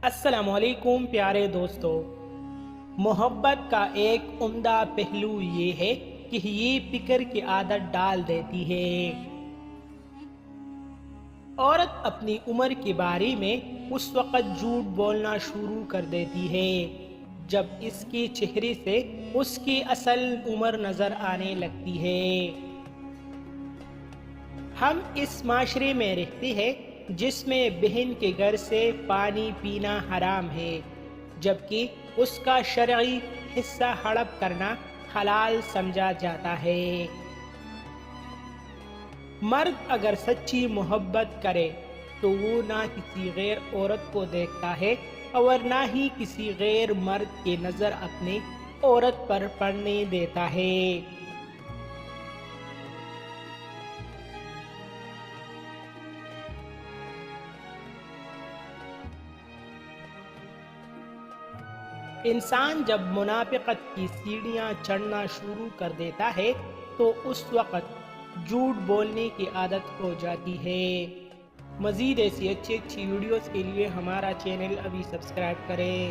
السلام علیکم پیارے دوستو، محبت کا ایک عمدہ پہلو یہ ہے کہ یہ فکر کی عادت ڈال دیتی ہے۔ عورت اپنی عمر کے بارے میں اس وقت جھوٹ بولنا شروع کر دیتی ہے جب اس کے چہرے سے اس کی اصل عمر نظر آنے لگتی ہے۔ ہم اس معاشرے میں رہتے ہیں جس میں بہن کے گھر سے پانی پینا حرام ہے، جبکہ اس کا شرعی حصہ ہڑپ کرنا حلال سمجھا جاتا ہے۔ مرد اگر سچی محبت کرے تو وہ نہ کسی غیر عورت کو دیکھتا ہے اور نہ ہی کسی غیر مرد کی نظر اپنی عورت پر پڑنے دیتا ہے۔ انسان جب منافقت کی سیڑھیاں چڑھنا شروع کر دیتا ہے تو اس وقت جھوٹ بولنے کی عادت ہو جاتی ہے۔ مزید ایسی اچھی ویڈیوز کے لیے ہمارا چینل ابھی سبسکرائب کریں۔